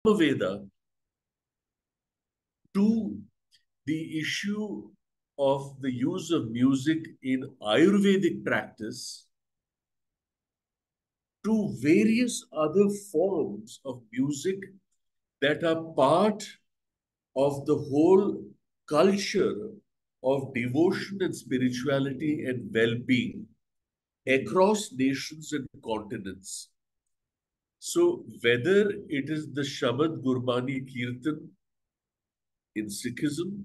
Samaveda to the issue of the use of music in Ayurvedic practice to various other forms of music that are part of the whole culture of devotion and spirituality and well-being across nations and continents. So whether it is the Shabad Gurbani Kirtan in Sikhism,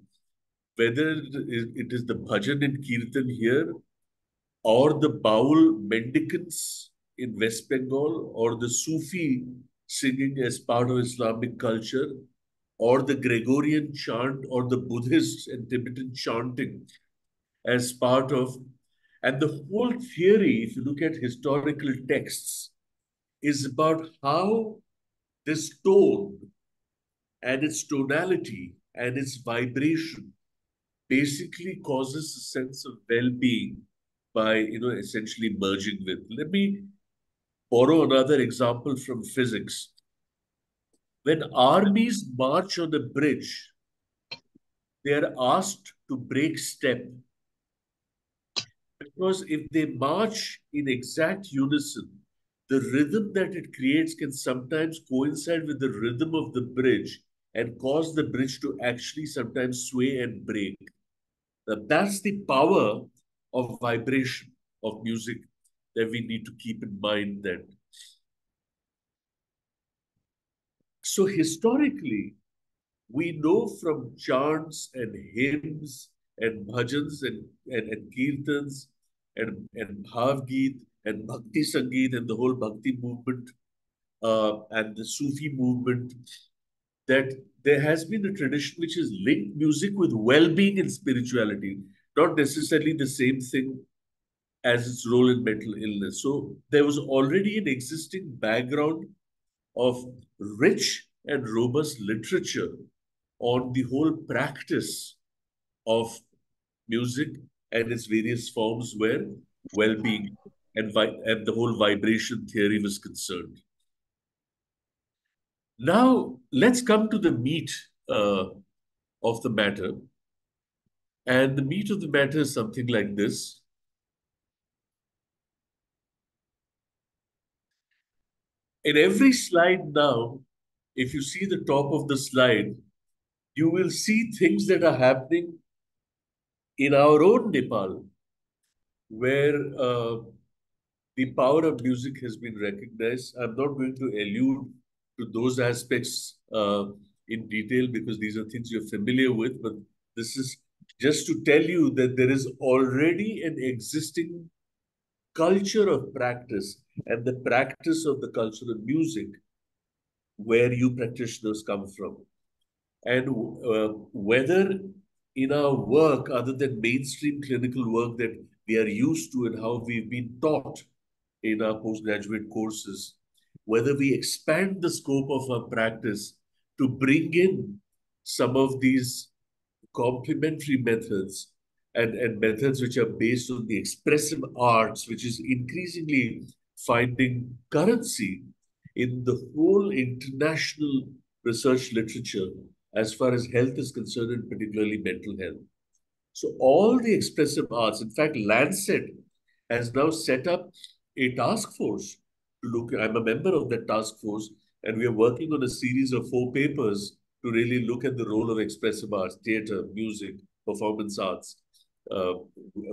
whether it is the Bhajan and Kirtan here, or the Baul mendicants in West Bengal, or the Sufi singing as part of Islamic culture, or the Gregorian chant, or the Buddhist and Tibetan chanting as part of, and the whole theory, if you look at historical texts, is about how this tone and its tonality and its vibration basically causes a sense of well-being by, essentially merging with. Let me borrow another example from physics. When armies march on a bridge, they are asked to break step because if they march in exact unison, the rhythm that it creates can sometimes coincide with the rhythm of the bridge and cause the bridge to actually sometimes sway and break. Now, that's the power of vibration of music that we need to keep in mind that. So historically, we know from chants and hymns and bhajans and kirtans and bhavgeet and bhakti sangeet and the whole bhakti movement and the Sufi movement that there has been a tradition which has linked music with well-being and spirituality, not necessarily the same thing as its role in mental illness. So there was already an existing background of rich and robust literature on the whole practice of music and its various forms where well-being and the whole vibration theory was concerned. Now, let's come to the meat of the matter. And the meat of the matter is something like this. In every slide now, if you see the top of the slide, you will see things that are happening in our own Nepal, where the power of music has been recognized. I'm not going to allude to those aspects in detail because these are things you're familiar with, but this is just to tell you that there is already an existing culture of practice and the practice of the culture of music where you practitioners come from. And whether in our work, other than mainstream clinical work that we are used to and how we've been taught in our postgraduate courses, whether we expand the scope of our practice to bring in some of these complementary methods and methods which are based on the expressive arts, which is increasingly finding currency in the whole international research literature as far as health is concerned, and particularly mental health. So all the expressive arts, in fact, Lancet has now set up a task force to look. I'm a member of that task force, and we are working on a series of 4 papers to really look at the role of expressive arts, theater, music, performance arts, uh,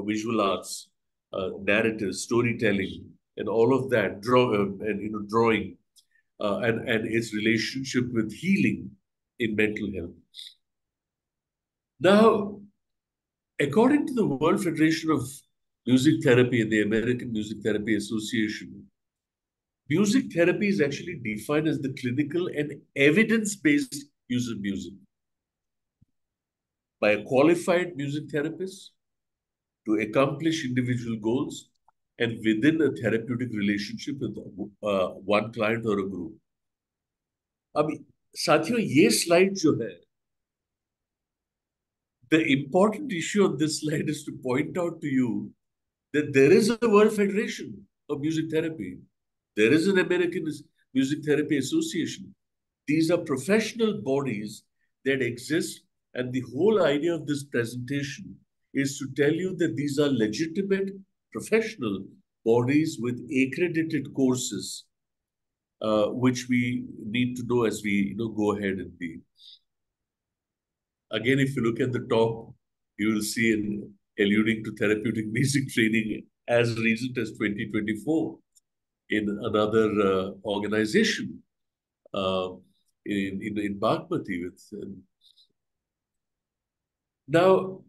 visual arts, narrative, storytelling, and all of that, drawing, and its relationship with healing in mental health. Now, according to the World Federation of Music Therapy and the American Music Therapy Association, music therapy is actually defined as the clinical and evidence-based use of music by a qualified music therapist to accomplish individual goals and within a therapeutic relationship with one client or a group. अब साथियों ये slide जो है, the important issue on this slide is to point out to you that there is a World Federation of Music Therapy. There is an American Music Therapy Association. These are professional bodies that exist, and the whole idea of this presentation is to tell you that these are legitimate professional bodies with accredited courses, which we need to know as we go ahead and be. Again, if you look at the top, you will see in alluding to therapeutic music training as recent as 2024 in another organization uh, in Bagmati. Now,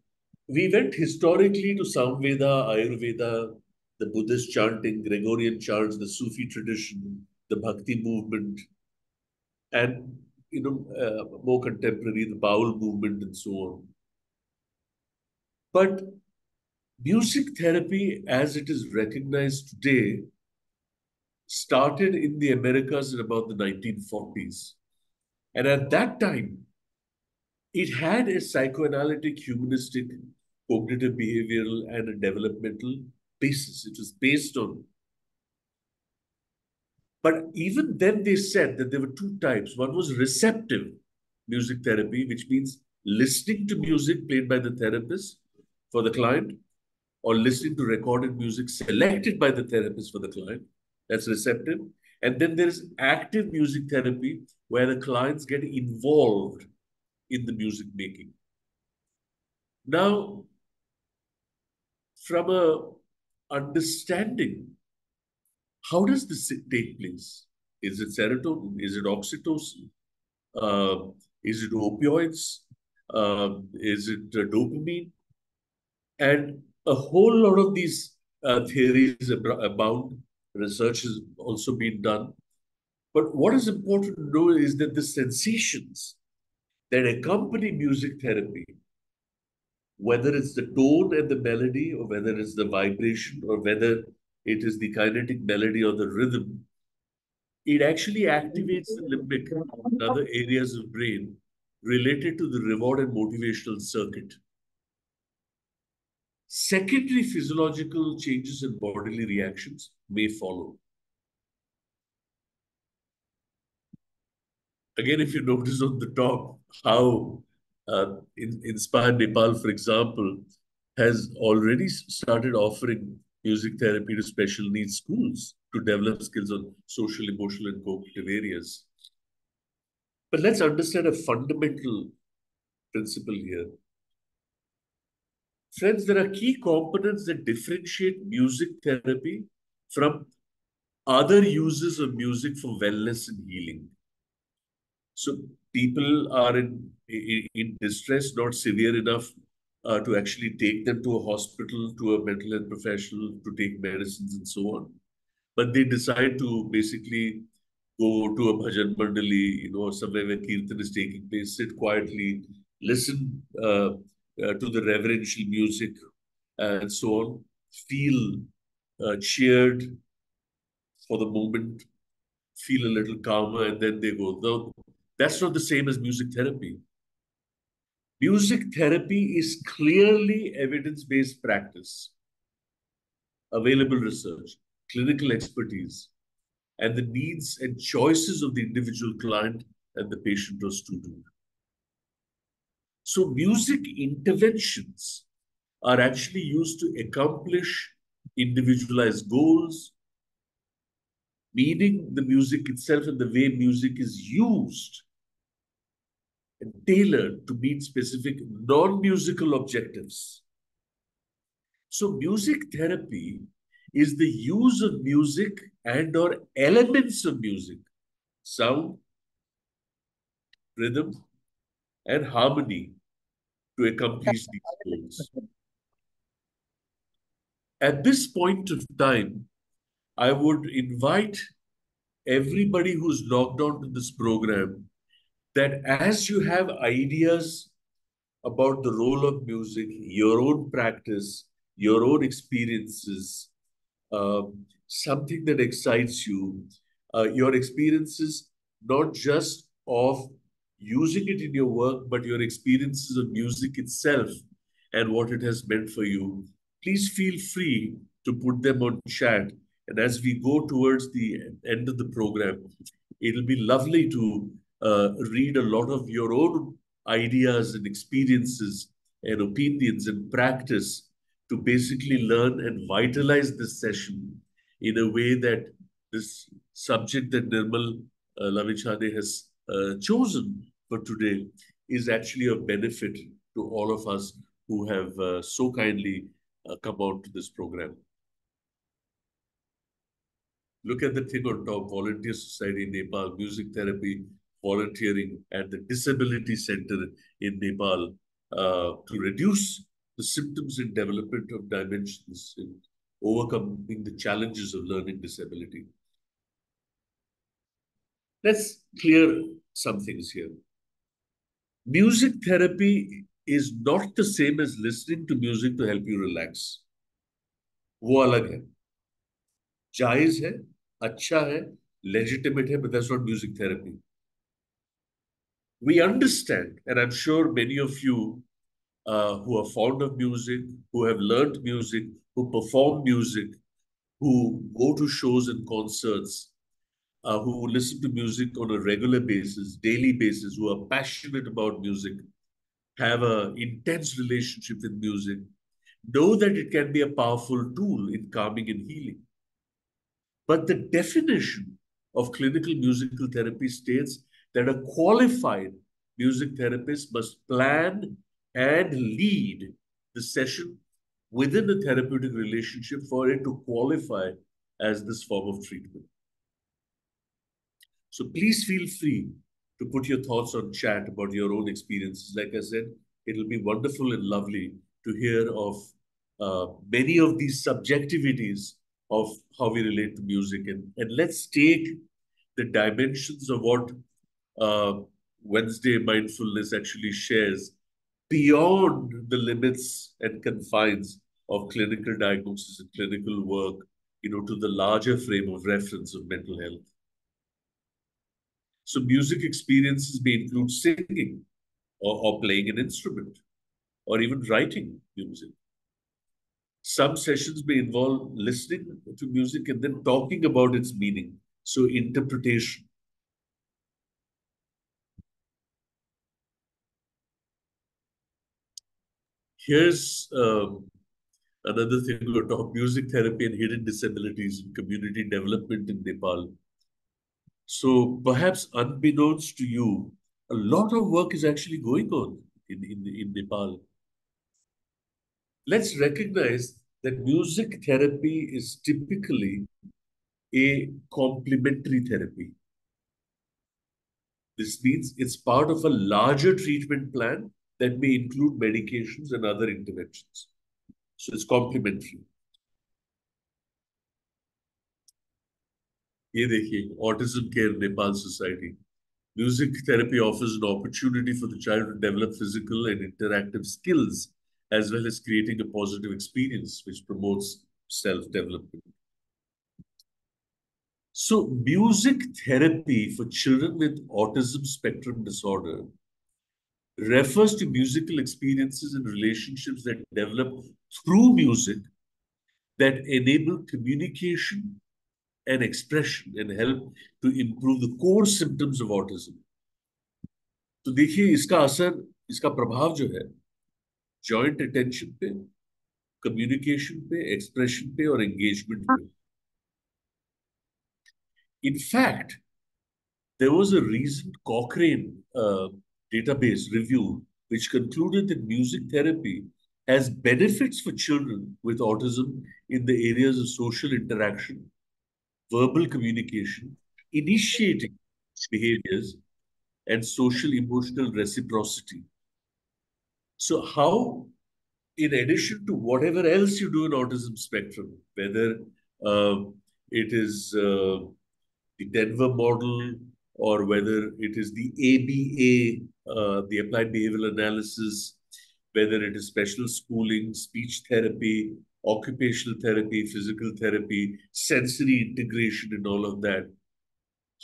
we went historically to Samveda, Ayurveda, the Buddhist chanting, Gregorian chants, the Sufi tradition, the Bhakti movement, and more contemporary, the Baul movement, and so on. But music therapy, as it is recognized today, started in the Americas in about the 1940s. And at that time, it had a psychoanalytic, humanistic, cognitive behavioral, and a developmental basis. It was based on. But even then, they said that there were two types. One was receptive music therapy, which means listening to music played by the therapist for the client, or listening to recorded music selected by the therapist for the client. That's receptive. And then there is active music therapy, where the clients get involved in the music making. Now, from a understanding, how does this take place? Is it serotonin? Is it oxytocin? Is it opioids? Is it dopamine? And a whole lot of these theories abound. Research has also been done. But what is important to know is that the sensations that accompany music therapy, whether it's the tone and the melody, or whether it's the vibration, or whether it is the kinetic melody or the rhythm, it actually activates the limbic and other areas of brain related to the reward and motivational circuit. Secondary physiological changes and bodily reactions may follow. Again, if you notice on the top how Inspire Nepal, for example, has already started offering music therapy to special needs schools to develop skills on social, emotional, and cognitive areas. But let's understand a fundamental principle here. Friends, there are key components that differentiate music therapy from other uses of music for wellness and healing. So people are in distress, not severe enough to actually take them to a hospital, to a mental health professional, to take medicines and so on. But they decide to basically go to a bhajan mandali, somewhere where kirtan is taking place, sit quietly, listen to the reverential music and so on, feel cheered for the moment, feel a little calmer, and then they go. No, that's not the same as music therapy. Music therapy is clearly evidence-based practice, available research, clinical expertise, and the needs and choices of the individual client and the patient or student. So music interventions are actually used to accomplish individualized goals, meaning the music itself and the way music is used and tailored to meet specific non-musical objectives. So music therapy is the use of music and or elements of music, sound, rhythm, and harmony to accomplish these goals. At this point of time, I would invite everybody who's logged on to this program that as you have ideas about the role of music, your own practice, your own experiences, something that excites you, your experiences, not just of using it in your work, but your experiences of music itself and what it has meant for you. Please feel free to put them on chat. And as we go towards the end of the program, it'll be lovely to read a lot of your own ideas and experiences and opinions and practice to basically learn and vitalize this session in a way that this subject that Nirmal Lavichhane has chosen for today is actually of benefit to all of us who have so kindly come out to this program. Look at the thing on top, Volunteer Society in Nepal, music therapy, volunteering at the Disability Center in Nepal to reduce the symptoms and development of dimensions in overcoming the challenges of learning disability. Let's clear some things here. Music therapy is not the same as listening to music to help you relax. वो अलग है, जायज है, अच्छा है, legitimate है, but that's not music therapy. We understand, and I'm sure many of you who are fond of music, who have learned music, who perform music, who go to shows and concerts, who listen to music on a regular basis, daily basis, who are passionate about music, have an intense relationship with music, know that it can be a powerful tool in calming and healing. But the definition of clinical musical therapy states that a qualified music therapist must plan and lead the session within a therapeutic relationship for it to qualify as this form of treatment. So please feel free to put your thoughts on chat about your own experiences. Like I said, it'll be wonderful and lovely to hear of many of these subjectivities of how we relate to music. And let's take the dimensions of what Wednesday Mindfulness actually shares beyond the limits and confines of clinical diagnosis and clinical work, to the larger frame of reference of mental health. So music experiences may include singing or playing an instrument or even writing music. Some sessions may involve listening to music and then talking about its meaning. So interpretation. Here's another thing we talk: music therapy and hidden disabilities in community development in Nepal. So perhaps unbeknownst to you, a lot of work is actually going on in Nepal. Let's recognize that music therapy is typically a complementary therapy. This means it's part of a larger treatment plan that may include medications and other interventions. So it's complementary. ये देखिए, Autism Care Nepal Society. Music therapy offers an opportunity for the child to develop physical and interactive skills, as well as creating a positive experience which promotes self-development. So, music therapy for children with autism spectrum disorder refers to musical experiences and relationships that develop through music that enable communication and expression and help to improve the core symptoms of autism. तो देखिए इसका असर, इसका प्रभाव जो है joint attention पे, communication पे, एक्सप्रेशन पे और एंगेजमेंट पे. In fact, there was a recent Cochrane database review which concluded that music therapy has benefits for children with autism in the areas of social interaction, verbal communication, initiating behaviors, and social emotional reciprocity. So, how, in addition to whatever else you do in autism spectrum, whether it is the Denver model or whether it is the ABA, the applied behavioral analysis, whether it is special schooling, speech therapy, occupational therapy, physical therapy, sensory integration, and all of that,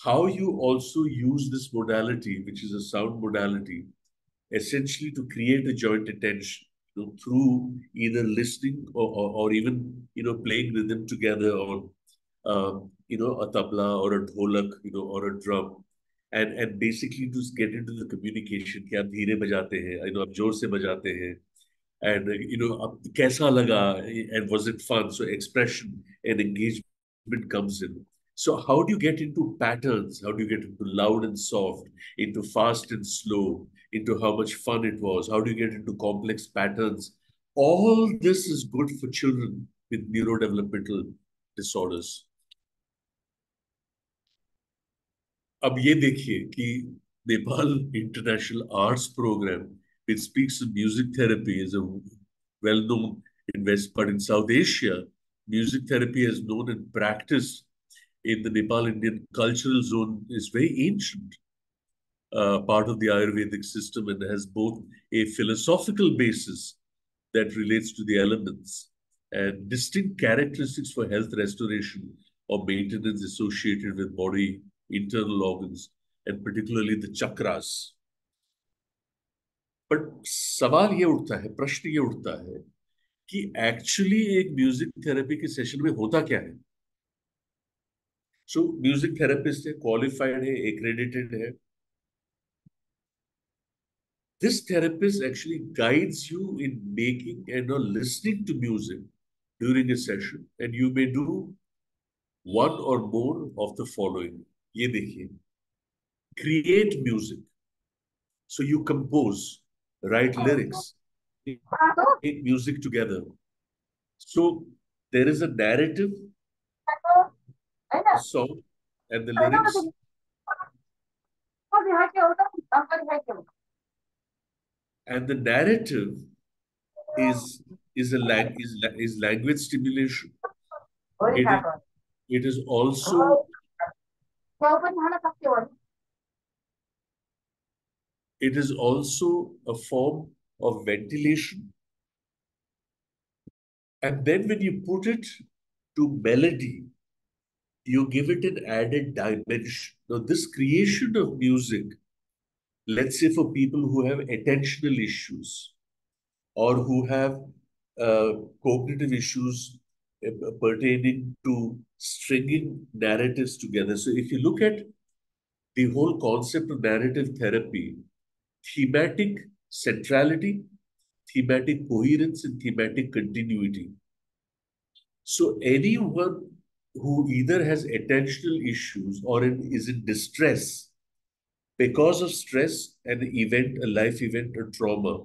how you also use this modality, which is a sound modality, essentially to create a joint attention, through either listening or even, playing rhythm together on, a tabla or a dholak, or a drum. and basically to get into the communication कि आप धीरे बजाते हैं, आप जोर से बजाते हैं, and अब कैसा लगा, and was it fun? So expression and engagement comes in. So how do you get into patterns? How do you get into loud and soft, into fast and slow, into how much fun it was? How do you get into complex patterns? All this is good for children with neurodevelopmental disorders. अब ये देखिए कि Nepal international arts program which speaks of music therapy is a well known invest, but in South Asia, music therapy is known and practiced in the Nepal Indian cultural zone is very ancient, part of the Ayurvedic system, and has both a philosophical basis that relates to the elements and distinct characteristics for health restoration or maintenance associated with body internal organs and particularly the chakras. But सवाल ये उठता है, प्रश्न ये उठता है कि actually एक म्यूजिक थेरेपी के सेशन में होता क्या है? सो म्यूजिक थेरेपिस्ट है, क्वालिफाइड है, एक्रेडिटेड है. This therapist actually guides you in making and or listening to music during a session, and you may do one or more of the following. ये देखिए, create music. So you compose, write lyrics, make music together. So there is a narrative, a song, and the lyrics. And the narrative is language stimulation. It is it is also it is also a form of ventilation. And then when you put it to melody, you give it an added dimension. Now, this creation of music, let's say for people who have attentional issues or who have uh, cognitive issues pertaining to stringing narratives together. So, if you look at the whole concept of narrative therapy, thematic centrality, thematic coherence, and thematic continuity. So anyone who either has attentional issues or is in distress because of stress, an event, a life event, or trauma,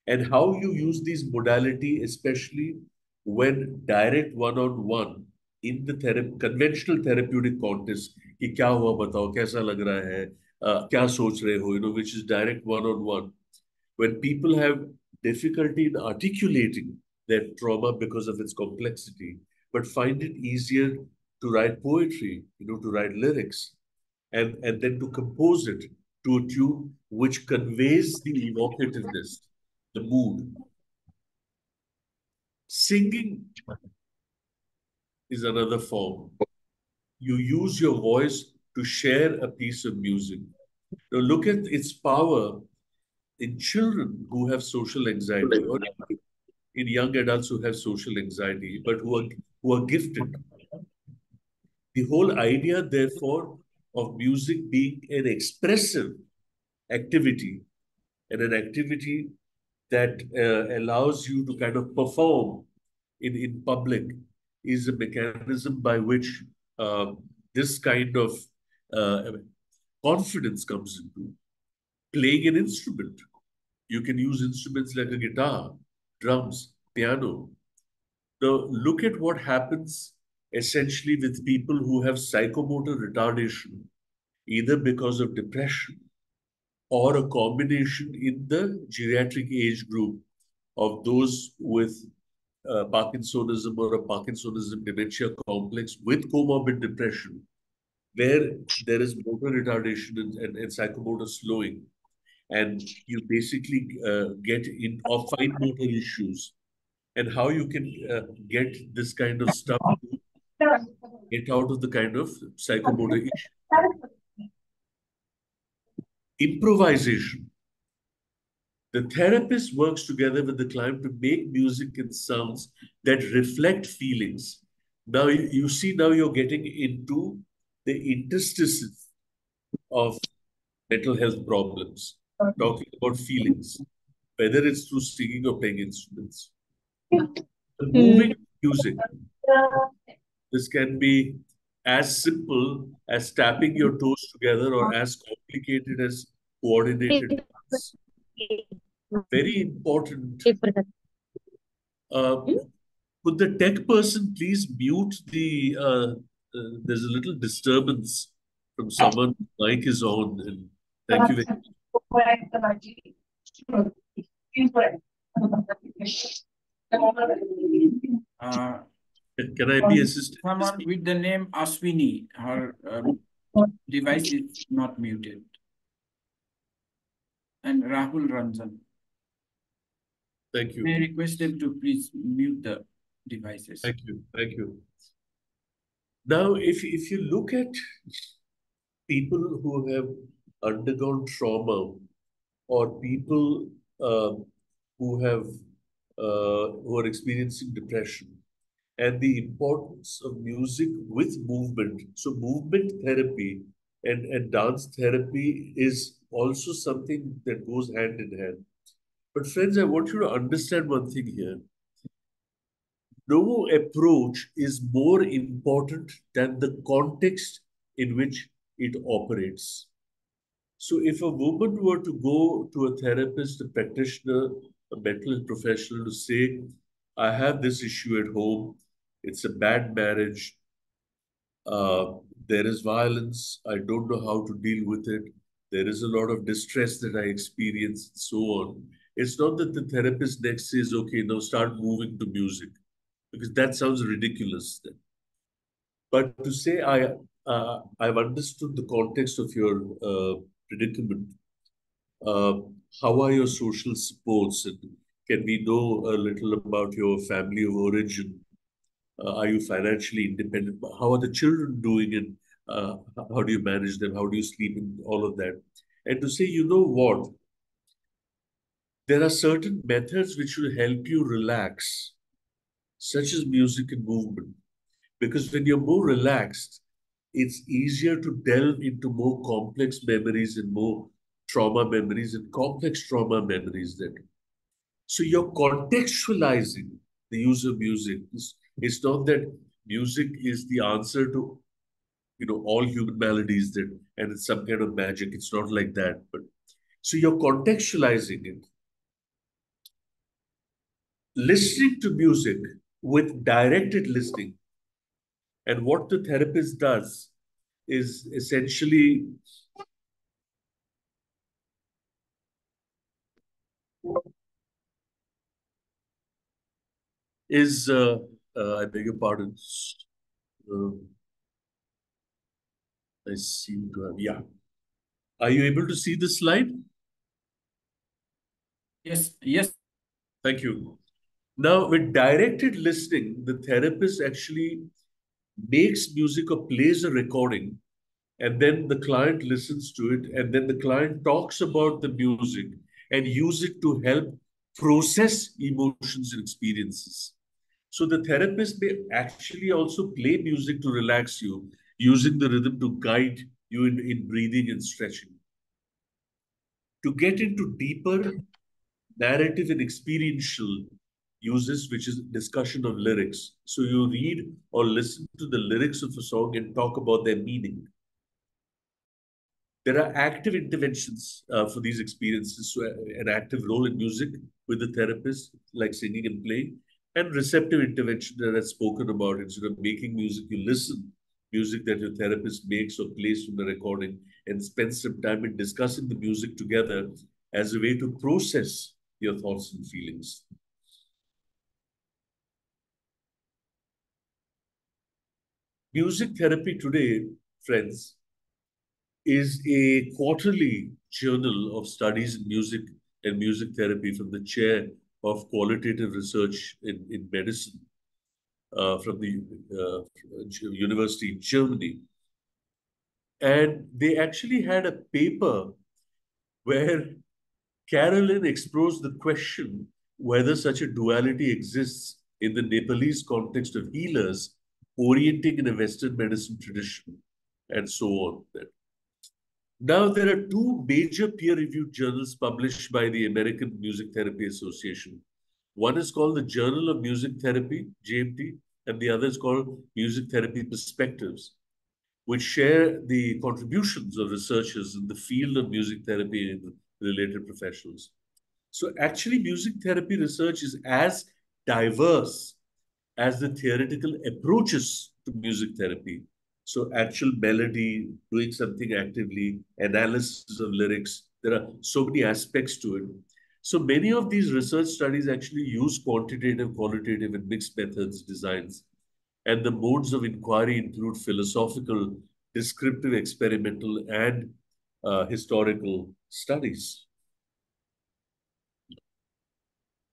and how you use these modality, especially when direct one-on-one in the conventional therapeutic context, कि क्या हुआ बताओ, कैसा लग रहा है, क्या सोच रहे हो, which is direct one-on-one. When people have difficulty in articulating their trauma because of its complexity, but find it easier to write poetry, to write lyrics, and then to compose it to a tune which conveys the evocativeness, the mood. Singing is another form. You use your voice to share a piece of music. Now look at its power in children who have social anxiety or in young adults who have social anxiety, but who are gifted. The whole idea, therefore, of music being an expressive activity and an activity that allows you to kind of perform in public is a mechanism by which this kind of uh, confidence comes into playing an instrument. You can use instruments like a guitar, drums, piano. Now, look at what happens essentially with people who have psychomotor retardation, either because of depression or a combination in the geriatric age group of those with Parkinsonism or a Parkinsonism dementia complex with comorbid depression, where there is motor retardation and psychomotor slowing. And you basically get in or fine motor issues and how you can get this kind of stuff to get out of the kind of psychomotor issue. Improvisation. The therapist works together with the client to make music and sounds that reflect feelings. Now you see, now you're getting into the interstices of mental health problems, talking about feelings, whether it's through singing or playing instruments. The moving music, this can be as simple as tapping your toes together or as complicated as coordinated dance. Very important. Uh, could the tech person please mute there's a little disturbance from someone. Mic is on. And thank you very Uh, much. Can I be assisted? Someone with the name Ashwini, her device is not muted. And Rahul Ranjan. Thank you. May I request them to please mute the devices. Thank you. Thank you. Now, if you look at people who have undergone trauma or people uh, who are experiencing depression and the importance of music with movement. So movement therapy and dance therapy is also something that goes hand in hand. But friends, I want you to understand one thing here. No approach is more important than the context in which it operates. So, if a woman were to go to a therapist, a practitioner, a mental health professional to say, I have this issue at home, it's a bad marriage, uh, there is violence, I don't know how to deal with it, there is a lot of distress that I experience, and so on. It's not that the therapist next says, okay, now start moving to music, because that sounds ridiculous then. But to say I've understood the context of your predicament. Uh, how are your social supports, and can we know a little about your family of origin? Are you financially independent? How are the children doing, and how do you manage them? How do you sleep, and all of that? And to say, you know what, there are certain methods which will help you relax, such as music and movement. Because when you're more relaxed, it's easier to delve into more complex memories and more trauma memories and complex trauma memories then. So you're contextualizing the use of music. It's not that music is the answer to all human maladies that and it's some kind of magic. It's not like that. But so you're contextualizing it. Listening to music with directed listening. And what the therapist does is essentially I beg your pardon. Uh, I seem to have, yeah. Are you able to see the slide? Yes, yes. Thank you. Now, with directed listening, the therapist actually makes music or plays a recording, and then the client listens to it, and then the client talks about the music and use it to help process emotions and experiences. So the therapist may actually also play music to relax you, using the rhythm to guide you in breathing and stretching. To get into deeper narrative and experiential uses, which is discussion of lyrics. So you read or listen to the lyrics of a song and talk about their meaning. There are active interventions for these experiences, so an active role in music with the therapist, like singing and playing, and receptive intervention that I've spoken about. Instead of making music, you listen music that your therapist makes or plays from the recording and spend some time in discussing the music together as a way to process your thoughts and feelings. Music therapy today, friends, is a quarterly journal of studies in music and music therapy from the chair of qualitative research in medicine from the university in Germany. And they actually had a paper where Carolyn explores the question whether such a duality exists in the Nepalese context of healers orienting in a Western medicine tradition, and so on. Now, there are two major peer-reviewed journals published by the American Music Therapy Association. One is called the Journal of Music Therapy, JMT, and the other is called Music Therapy Perspectives, which share the contributions of researchers in the field of music therapy and related professionals. So, actually, music therapy research is as diverse as the theoretical approaches to music therapy. So, actual melody, doing something actively, analysis of lyrics, there are so many aspects to it. So, many of these research studies actually use quantitative, qualitative, and mixed methods designs. And the modes of inquiry include philosophical, descriptive, experimental, and historical studies.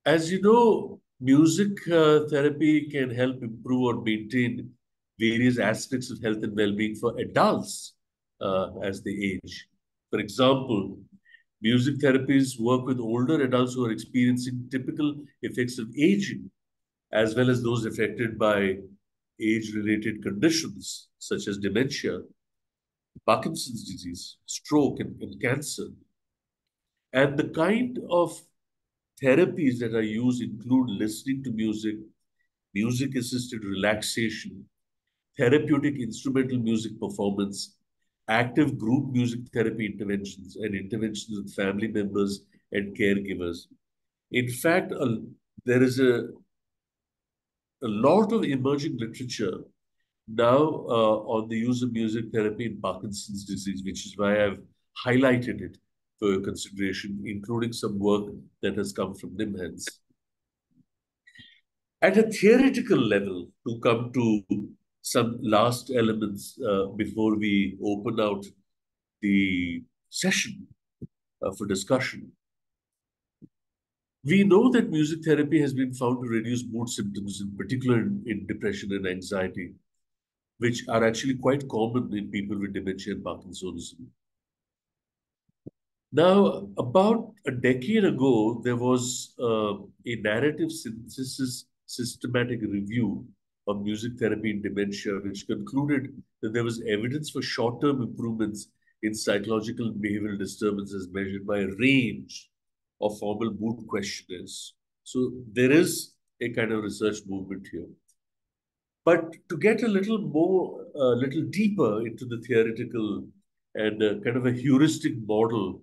As you know, music therapy can help improve or maintain various aspects of health and well-being for adults as they age. For example, music therapies work with older adults who are experiencing typical effects of aging, as well as those affected by age-related conditions such as dementia, Parkinson's disease, stroke, and cancer. And the kind of therapies that are used include listening to music, music assisted relaxation, therapeutic instrumental music performance, active group music therapy interventions, and interventions with family members and caregivers. In fact, there is a lot of emerging literature now on the use of music therapy in Parkinson's disease, which is why I've highlighted it for your consideration, including some work that has come from NIMHANS. At a theoretical level, to come to some last elements before we open out the session for discussion, we know that music therapy has been found to reduce mood symptoms, in particular in depression and anxiety, which are actually quite common in people with dementia and Parkinsonism. Now, about a decade ago, there was a narrative synthesis systematic review of music therapy in dementia, which concluded that there was evidence for short-term improvements in psychological and behavioral disturbances measured by a range of formal mood questionnaires. So there is a kind of research movement here. But to get a little more, a little deeper into the theoretical and kind of a heuristic model,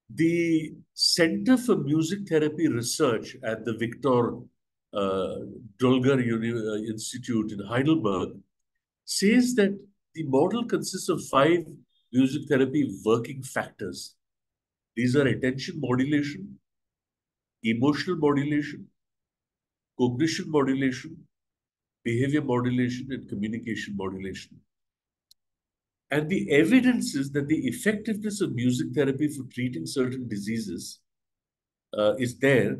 the Center for Music Therapy Research at the Victor Dolger Institute in Heidelberg says that the model consists of five music therapy working factors. These are attention modulation, emotional modulation, cognition modulation, behavior modulation, and communication modulation. And the evidence is that the effectiveness of music therapy for treating certain diseases is there,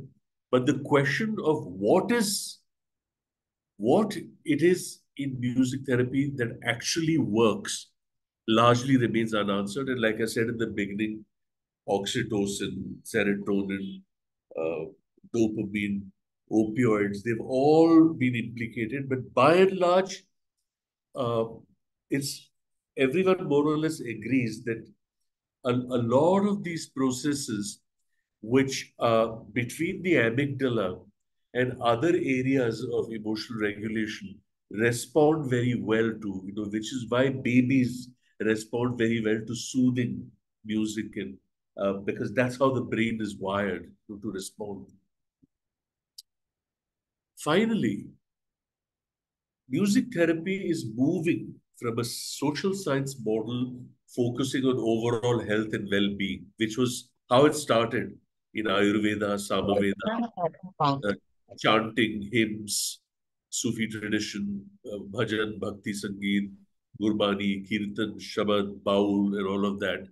but the question of what it is in music therapy that actually works largely remains unanswered. And like I said in the beginning, oxytocin, serotonin, uh, dopamine, opioids, they've all been implicated. But by and large, uh, it's everyone more or less agrees that a lot of these processes which between the amygdala and other areas of emotional regulation respond very well to, which is why babies respond very well to soothing music and because that's how the brain is wired to respond. Finally, music therapy is moving from a social science model focusing on overall health and well-being, which was how it started in Ayurveda, Samaveda, uh, chanting, hymns, Sufi tradition, bhajan, bhakti sangeet, gurbani, kirtan, shabad, baul, and all of that.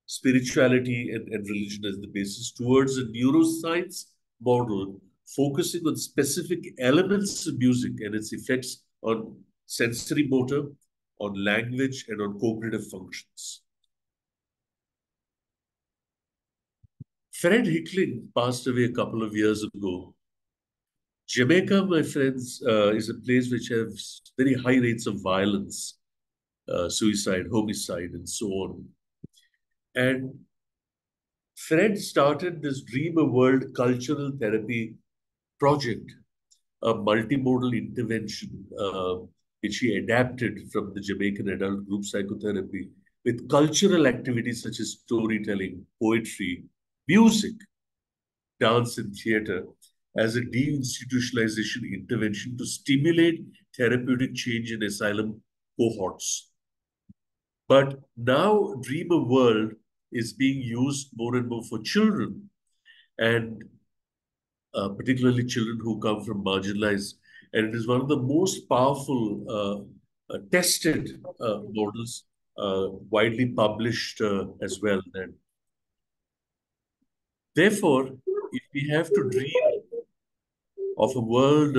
Spirituality and religion as the basis towards a neuroscience model focusing on specific elements of music and its effects on sensory motor, on language, and on cognitive functions. Fred Hickling passed away a couple of years ago. Jamaica, my friends, is a place which has very high rates of violence. suicide, homicide, and so on. And Fred started this Dream a World cultural therapy project, a multimodal intervention which he adapted from the Jamaican adult group psychotherapy with cultural activities such as storytelling, poetry, music, dance, and theater as a deinstitutionalization intervention to stimulate therapeutic change in asylum cohorts. But now, Dream a World is being used more and more for children, and particularly children who come from marginalized. And it is one of the most powerful, tested models, widely published as well. And therefore, if we have to dream of a world,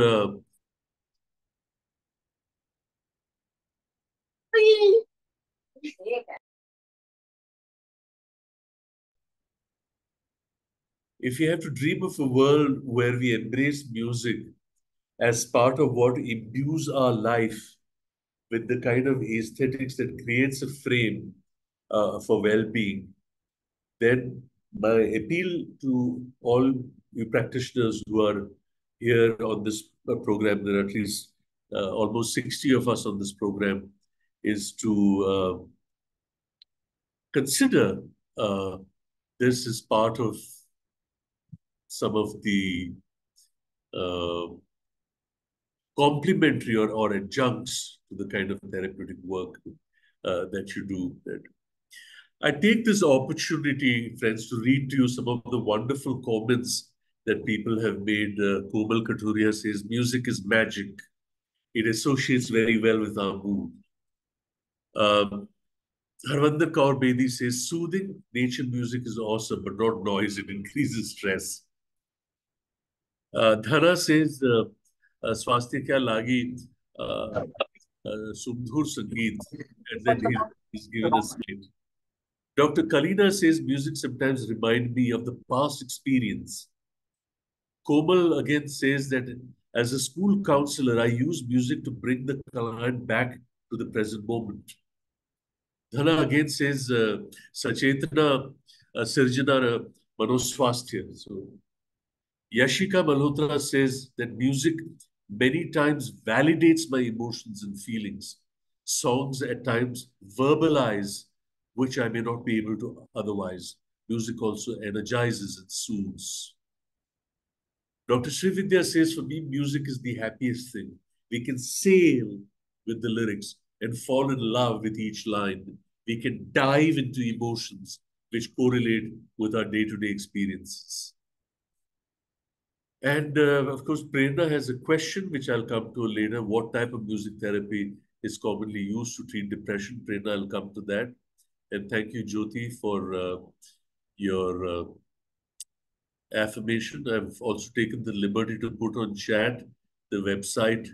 if we have to dream of a world where we embrace music as part of what imbues our life with the kind of aesthetics that creates a frame for well-being, then my appeal to all you practitioners who are here on this program, there are at least almost 60 of us on this program, is to consider uh, this as part of some of the uh, complementary or adjuncts to the kind of therapeutic work that you do. That I take this opportunity, friends, to read to you some of the wonderful comments that people have made. Komal Katuria says, music is magic. It associates very well with our mood. Um, Harvinder Kaur Bedi says, soothing nature music is awesome, but not noise. It increases stress. Dhana says, Swastika kya lagi, Sumdhur Sangeet. And then he's given a slate. Dr. Kalina says, music sometimes remind me of the past experience. Komal again says that as a school counselor, I use music to bring the client back to the present moment. Dhana again says, Sachetana Sirjana Manoswasthya. So Yashika Malhotra says that music many times validates my emotions and feelings. Songs at times verbalize which I may not be able to otherwise. Music also energizes and soothes. Dr. Srividya says, for me, music is the happiest thing. We can sail with the lyrics and fall in love with each line. We can dive into emotions which correlate with our day-to-day experiences. And of course, Prerna has a question which I'll come to later. What type of music therapy is commonly used to treat depression? Prerna, I'll come to that. And thank you, Jyoti, for your affirmation. I've also taken the liberty to put on chat the website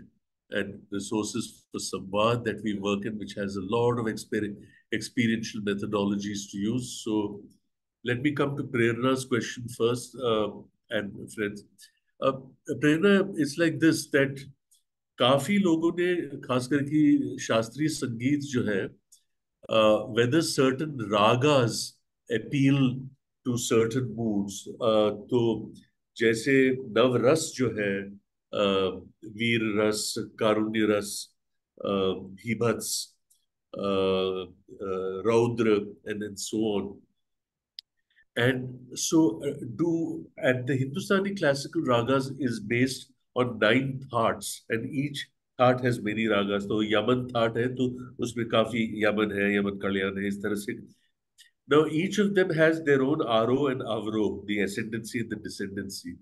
and resources for Samvad that we work in, which has a lot of experiential methodologies to use. So let me come to Prerna's question first, and friends. Uh, Prerna, it's like this that काफी लोगों ने खासकर कि शास्त्रीय संगीत जो है whether certain ragas appeal to certain moods. तो जैसे नव रस जो है वीर रस, कारुण्य रस, भीभत्स, रौद्र, and so on. And so, and the Hindustani classical ragas is based on 9 thats, and each thaat has many ragas. तो यमन थाट है तो उसमें काफी यमन है, यमन कल्याण है, इस तरह से. Now each of them has their own aro and avro, the ascendancy and the descendancy.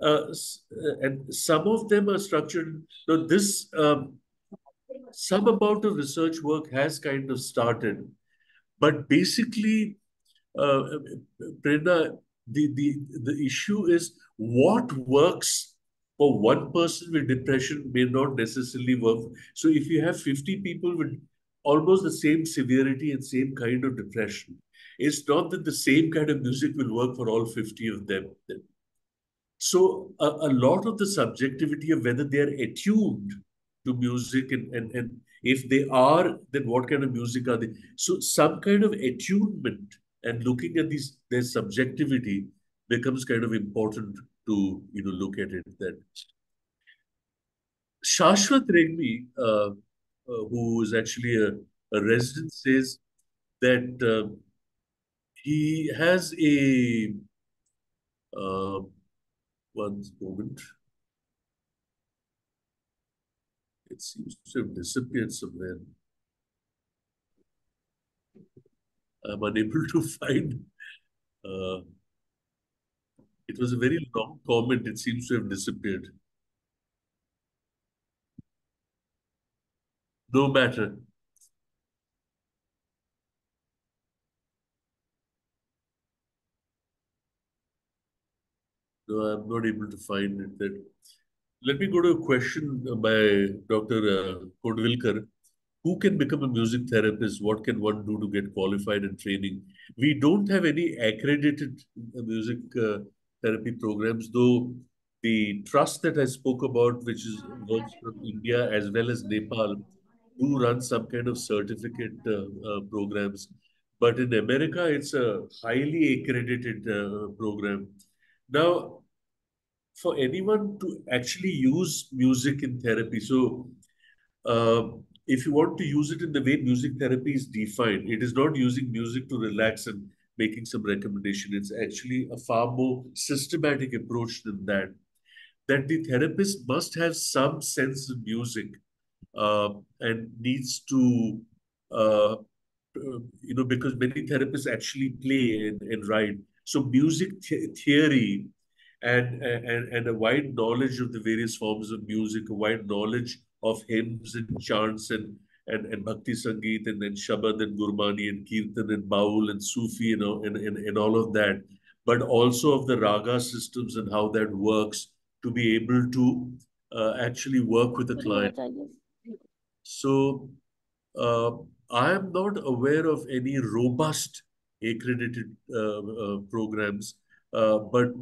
And some of them are structured. Now this some amount of research work has kind of started, but basically uh, Prerna, the issue is what works for one person with depression may not necessarily work. So if you have 50 people with almost the same severity and same kind of depression, it's not that the same kind of music will work for all 50 of them. So a lot of the subjectivity of whether they are attuned to music, and if they are, then what kind of music are they? So some kind of attunement and looking at these their subjectivity becomes kind of important to look at it. That Shashwat Regmi, who is actually a resident, says that he has a uh, one moment. It seems to have disappeared somewhere. I'm unable to find. Uh, it was a very long comment. It seems to have disappeared. No matter. No, I'm not able to find it. Let me go to a question by Dr. Kodvilkar. Who can become a music therapist? What can one do to get qualified and training? We don't have any accredited music therapy programs, though the trust that I spoke about, which is works from India as well as Nepal, do run some kind of certificate programs. But in America, it's a highly accredited program. Now, for anyone to actually use music in therapy, so uh, if you want to use it in the way music therapy is defined, it is not using music to relax and making some recommendation. It's actually a far more systematic approach than that. That the therapist must have some sense of music and needs to because many therapists actually play and write. So music theory and a wide knowledge of the various forms of music, a wide knowledge of hymns and chants and bhakti sangeet and shabad and gurmani and kirtan and baul and sufi, and all of that, but also of the raga systems and how that works to be able to actually work with a client. So uh, I am not aware of any robust accredited programs, but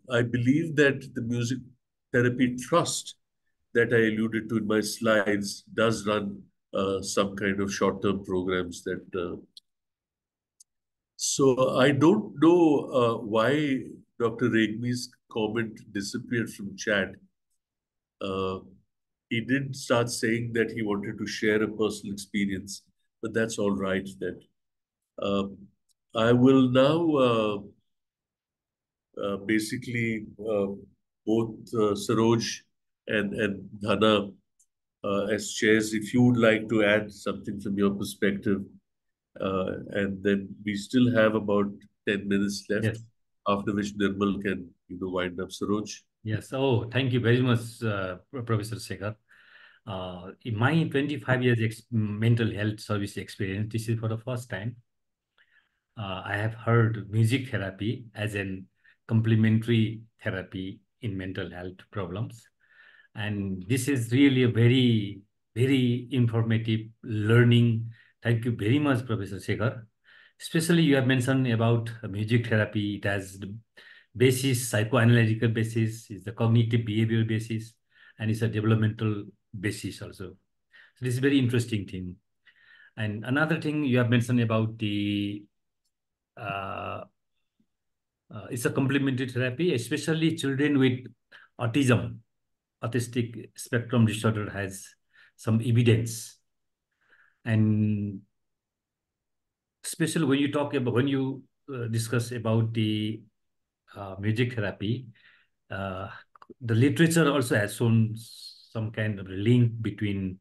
I believe that the Music Therapy Trust that I alluded to in my slides does run some kind of short-term programs that. So I don't know why Dr. Regmi's comment disappeared from chat. Uh, he did start saying that he wanted to share a personal experience, but that's all right. That I will now basically both Saroj and Dhana as chairs, if you would like to add something from your perspective, and then we still have about 10 minutes left, Yes. after which Nirmal can wind up. Saroj. Yes. Oh, thank you very much, Professor Sekhar. In my 25 years mental health service experience, this is for the first time I have heard music therapy as an complementary therapy in mental health problems. And this is really a very, very informative learning. Thank you very much, Professor Sekhar. Especially you have mentioned about music therapy. It has the basis, psychoanalytical basis, is the cognitive behavior basis, and it's a developmental basis also. So this is very interesting thing. And another thing you have mentioned about the uh, it's a complementary therapy, especially children with autism, autistic spectrum disorder has some evidence. And especially when you talk about, when you discuss about the music therapy, uh, the literature also has shown some kind of link between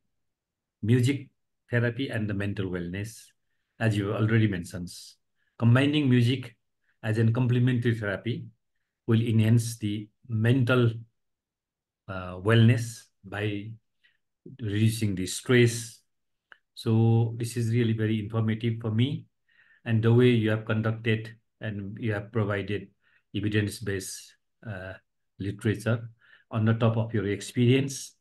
music therapy and the mental wellness, as you already mentioned. Combining music as a complementary therapy will enhance the mental wellness by reducing the stress. So this is really very informative for me. And the way you have conducted and you have provided evidence-based literature on the top of your experience,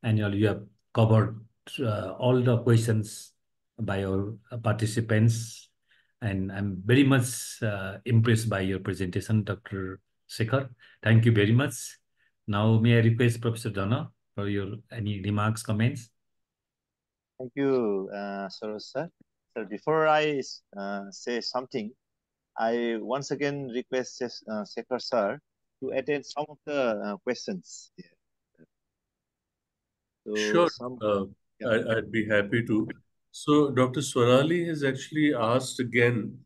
and you have covered all the questions by our participants. And I'm very much impressed by your presentation, Dr. Sekhar. Thank you very much. Now, may I request Professor Dana for your any remarks, comments. Thank you, Saroj sir. Sir, before I say something, I once again request Sekhar sir to attend some of the questions. So Sure, some, yeah. I'd be happy to. So, Dr. Swarali has actually asked again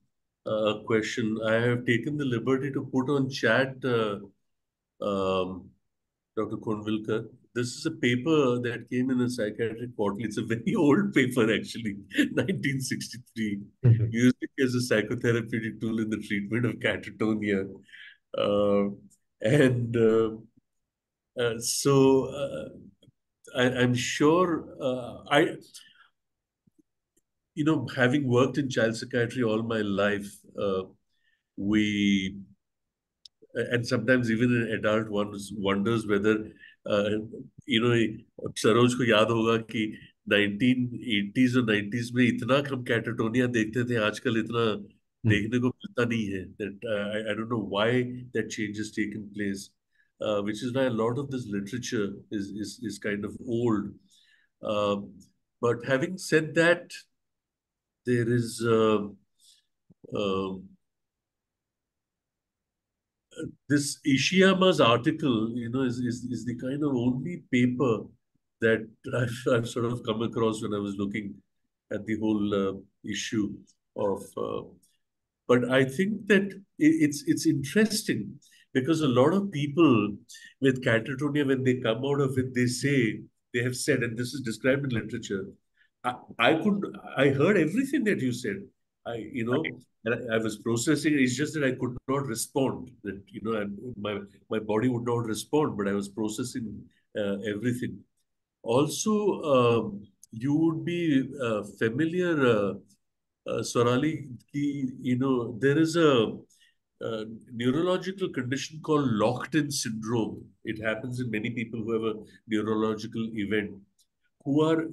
a question. I have taken the liberty to put on chat, Dr. Konvilkar. This is a paper that came in a psychiatric quarterly. It's a very old paper, actually, 1963. Music as a psychotherapeutic tool in the treatment of catatonia. Uh, and so I'm sure having worked in child psychiatry all my life, we and sometimes even an adult one wonders whether uh, you know Saroj को याद होगा कि 1980s और 90s में इतना हम catatonia देखते थे आजकल इतना देखने को मिलता नहीं है that I don't know why that change has taken place which is why a lot of this literature is kind of old but having said that there is uh, this Ishiyama's article, is the kind of only paper that I've sort of come across when I was looking at the whole issue of. But I think that it's interesting because a lot of people with catatonia, when they come out of it, they have said, and this is described in literature. I, I heard everything that you said. And I was processing. It's just that I could not respond. That my body would not respond, but I was processing everything. Also, you would be familiar, Swarali, there is a neurological condition called locked-in syndrome. It happens in many people who have a neurological event who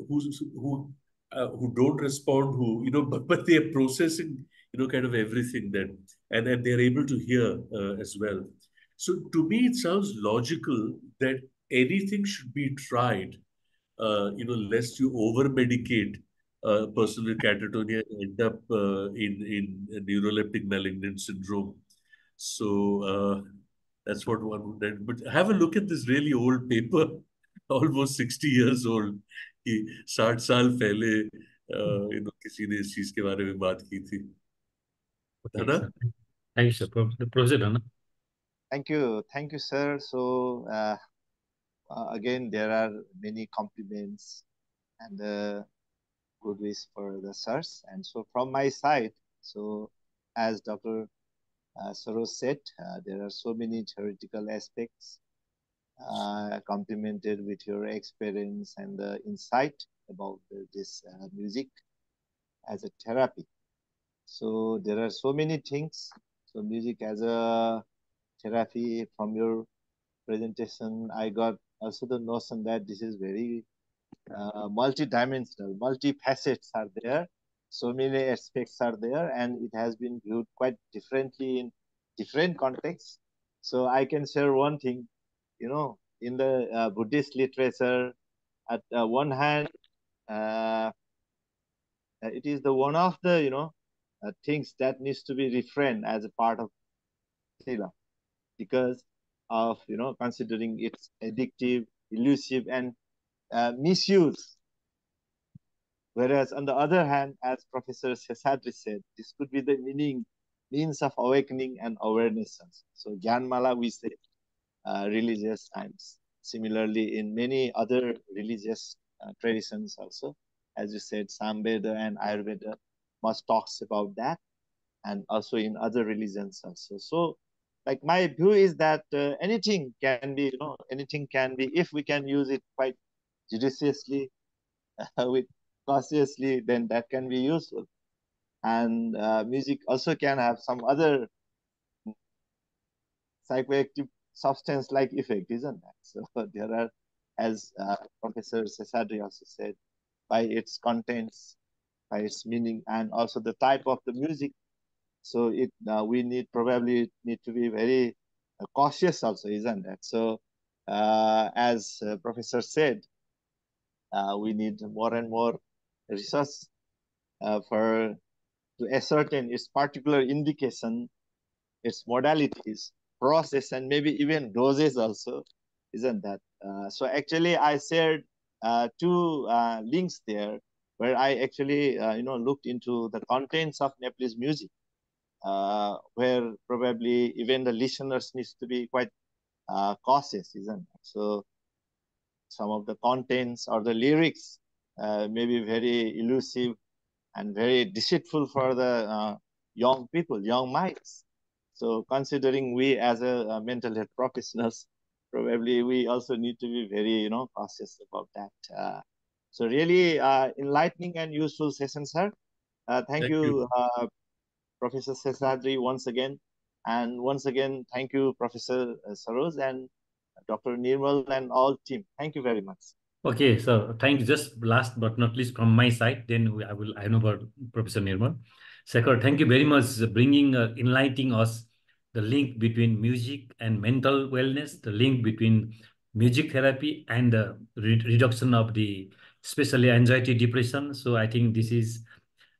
don't respond, but they are processing, kind of everything that, and they're able to hear as well. So to me, it sounds logical that anything should be tried, lest you over medicate a person with catatonia and end up in a neuroleptic malignant syndrome. So that's what one would end. But have a look at this really old paper, almost 60 years old. कि 60 साल पहले किसी ने इस चीज के बारे में बात की थी है Thanks, ना sir. Thank you, sir. The procedure, no? Thank you, sir. So again, there are many compliments and good wish for the sirs. And so from my side, so as Dr. Saroj said, there are so many theoretical aspects complemented with your experience and the insight about this music as a therapy. So there are so many things. So music as a therapy, from your presentation, I got also the notion that this is very multi-dimensional, multi-facets are there. So many aspects are there, and it has been viewed quite differently in different contexts. So I can share one thing, in the Buddhist literature, at one hand, uh, it is the one of the, things that needs to be refrained as a part of Sila, because of, considering its addictive, elusive, and misuse. Whereas on the other hand, as Professor Shesadri said, this could be the means of awakening and awareness. So Gyanmala, we say, religious times. Similarly, in many other religious traditions also, as you said, Samveda and Ayurveda much talks about that, and also in other religions also. So, like, my view is that anything can be, anything can be, if we can use it quite judiciously, with cautiously, then that can be useful. And music also can have some other psychoactive substance-like effect, isn't that? So there are, as Professor Shesadri also said, by its contents, by its meaning, and also the type of the music. So we probably need to be very cautious also, isn't that? So as Professor said, we need more and more research for to ascertain its particular indication, its modalities, process, and maybe even doses also, isn't that? So actually, I shared two links there where I actually looked into the contents of Nepalese music, where probably even the listeners needs to be quite cautious, isn't it? So some of the contents or the lyrics may be very elusive and very deceitful for the young people, young minds. So considering we as a mental health professionals, probably we also need to be very, cautious about that. So really enlightening and useful session, sir. Thank you, Professor Shesadri, once again. And once again, thank you, Professor Saroj and Dr. Nirmal and all team. Thank you very much. Okay, so thank you. Just last but not least from my side, then I will hand over Professor Nirmal. Sekhar, thank you very much bringing, enlightening us the link between music and mental wellness, the link between music therapy and the reduction of the especially anxiety, depression. So I think this is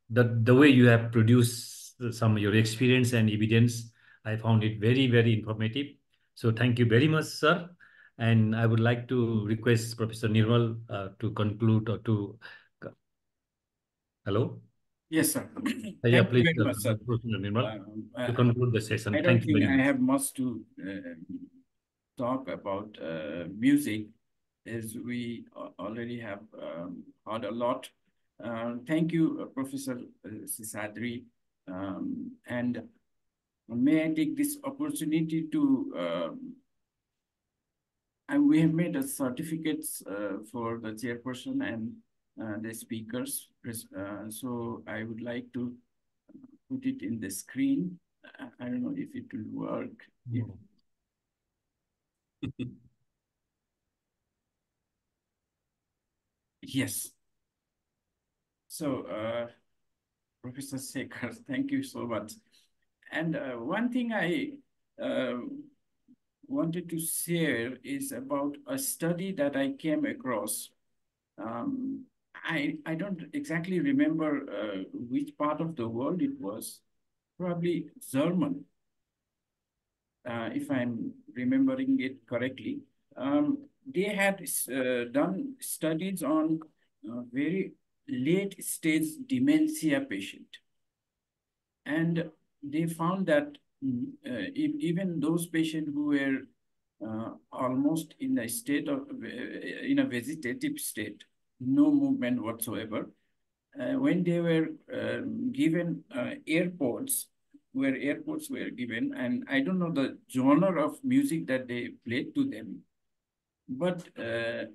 the way you have produced some of your experience and evidence. I found it very, very informative. So thank you very much, sir. And I would like to request Professor Nirmal to conclude or to... Hello? Yes, sir. Yeah, Thank you please, very much, sir. Professor Nirmal, to conclude the session. I don't Thank you think very I much. have much to talk about music, as we already have heard a lot. Thank you, Professor Shesadri. And may I take this opportunity to and we have made a certificates for the chairperson and the speakers. So I would like to put it in the screen. I don't know if it will work. Yes. So, Professor Sekhar, thank you so much. And one thing I wanted to share is about a study that I came across. I don't exactly remember which part of the world it was, probably German, if I'm remembering it correctly. They had done studies on very late stage dementia patient. And they found that even those patients who were almost in a state of, in a vegetative state, no movement whatsoever, when they were given airports, where airports were given, and I don't know the genre of music that they played to them, but there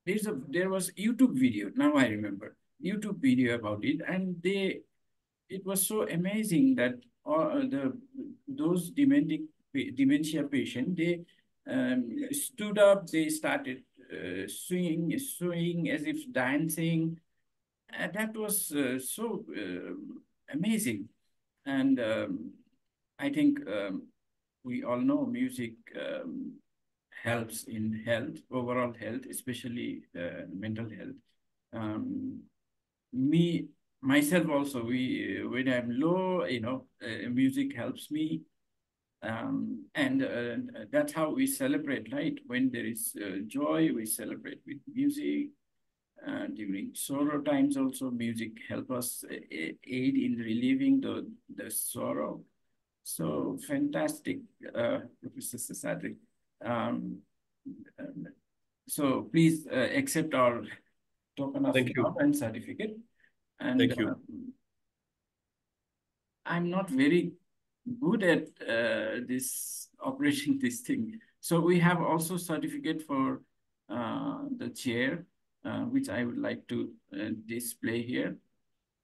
was YouTube video. Now I remember YouTube video about it, and it was so amazing that those dementia patient, they stood up, they started swinging as if dancing. And that was so amazing. And I think we all know music helps in health, overall health, especially mental health. Myself also, when I'm low, music helps me. And that's how we celebrate, right? When there is joy, we celebrate with music. During sorrow times also, music help us aid in relieving the sorrow. So fantastic, Professor Shesadri. So please accept our token of love and certificate. And Thank you. I'm not very good at this operating this thing. So we have also certificate for the chair, which I would like to display here.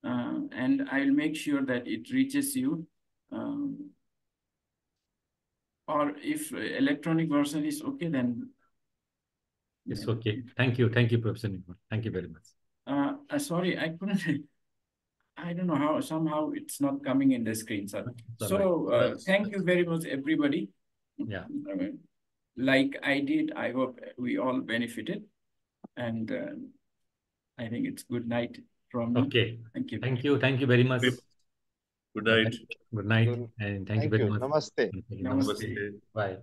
And I'll make sure that it reaches you. Or if electronic version is okay, then... It's okay. Thank you. Thank you, Professor Nirmal. Thank you very much. Sorry, I couldn't... I don't know how, somehow it's not coming in the screen, sir. So thank you very much, everybody. Yeah. like I did. I hope we all benefited. And I think it's good night from me. Okay. Thank you. Thank you. Thank you very much. Good night. Good night. Good- And thank you Thank very you. much. Namaste. Thank you. Namaste. Namaste. Bye.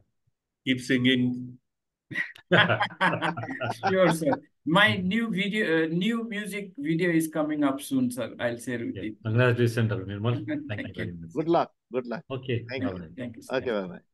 Keep singing. Sure, sir. My new video, new music video is coming up soon, sir. I'll share with Yeah. you. Congratulations, Dr. Nirmal. Thank you Thank very you. much. Good luck. Good luck. Okay. Thank Bye-bye. you. Thank you, sir. Okay, bye bye.